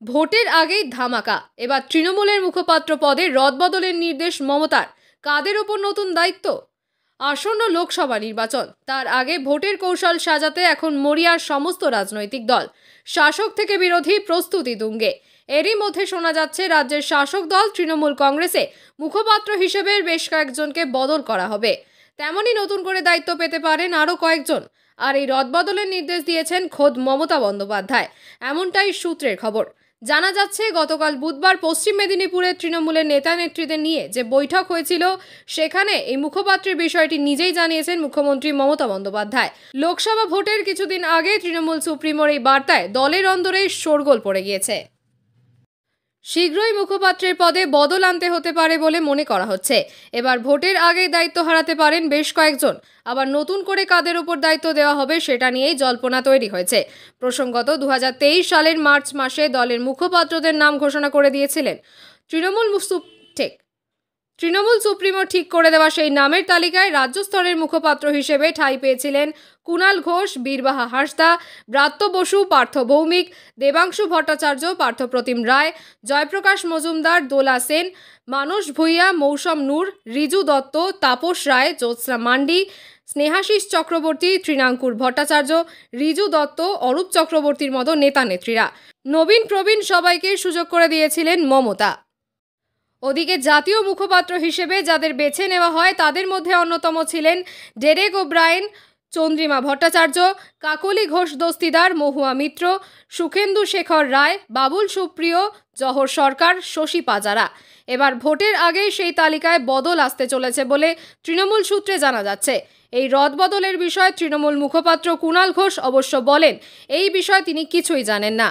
ভোটের আগেই ধামাকা। এবার তৃণমূলের মুখপাত্র পদে রদবদলের নির্দেশ মমতার। কাদের ওপর নতুন দায়িত্ব? আসন্ন লোকসভা নির্বাচন, তার আগে ভোটের কৌশল সাজাতে এখন মরিয়ার সমস্ত রাজনৈতিক দল। শাসক থেকে বিরোধী প্রস্তুতি তুঙ্গে। এরই মধ্যে শোনা যাচ্ছে রাজ্যের শাসক দল তৃণমূল কংগ্রেসে মুখপাত্র হিসেবে বেশ কয়েকজনকে বদল করা হবে। তেমনই নতুন করে দায়িত্ব পেতে পারেন আরও কয়েকজন। আর এই রদবদলের নির্দেশ দিয়েছেন খোদ মমতা বন্দ্যোপাধ্যায়, এমনটাই সূত্রের খবর। জানা যাচ্ছে গতকাল বুধবার পশ্চিম মেদিনীপুরে তৃণমূলের নেতা নেত্রীদের নিয়ে যে বৈঠক হয়েছিল, সেখানে এই মুখপাত্রের বিষয়টি নিজেই জানিয়েছেন মুখ্যমন্ত্রী মমতা বন্দ্যোপাধ্যায়। লোকসভা ভোটের কিছুদিন আগে তৃণমূল সুপ্রিমোর এই বার্তায় দলের অন্দরে শোরগোল পড়ে গিয়েছে। শীঘ্রই মুখপাত্রের পদে বদল আনতে হতে পারে বলে মনে করা হচ্ছে। এবার ভোটের আগে দায়িত্ব হারাতে পারেন বেশ কয়েকজন। আবার নতুন করে কাদের উপর দায়িত্ব দেওয়া হবে সেটা নিয়েই জল্পনা তৈরি হয়েছে। প্রসঙ্গত 2023 সালের মার্চ মাসে দলের মুখপাত্রদের নাম ঘোষণা করে দিয়েছিলেন তৃণমূল সুপ্রিমো। ঠিক করে দেওয়া সেই নামের তালিকায় রাজ্য স্তরের মুখপাত্র হিসেবে ঠাঁই পেয়েছিলেন কুণাল ঘোষ, বীরবাহা হাঁসদা, ব্রাত্য বসু, পার্থ ভৌমিক, দেবাংশু ভট্টাচার্য, পার্থপ্রতিম রায়, জয়প্রকাশ মজুমদার, দোলা সেন, মানস ভূঁইয়া, মৌসম নূর, রিজু দত্ত, তাপস রায়, জ্যোৎস্না মান্ডি, স্নেহাশিস চক্রবর্তী, তৃণাঙ্কুর ভট্টাচার্য, রিজু দত্ত, অরূপ চক্রবর্তীর মতো নেতা নেত্রীরা। নবীন প্রবীণ সবাইকে সুযোগ করে দিয়েছিলেন মমতা। ওদিকে জাতীয় মুখপাত্র হিসেবে যাদের বেছে নেওয়া হয় তাদের মধ্যে অন্যতম ছিলেন ডেরেক ওব্রায়েন, চন্দ্রিমা ভট্টাচার্য, কাকলি ঘোষ দস্তিদার, মহুয়া মিত্র, সুখেন্দু শেখর রায়, বাবুল সুপ্রিয়, জহর সরকার, শশী পাজারা। এবার ভোটের আগেই সেই তালিকায় বদল আসতে চলেছে বলে তৃণমূল সূত্রে জানা যাচ্ছে। এই রদবদলের বিষয়ে তৃণমূল মুখপাত্র কুণাল ঘোষ অবশ্য বলেন, এই বিষয়ে তিনি কিছুই জানেন না।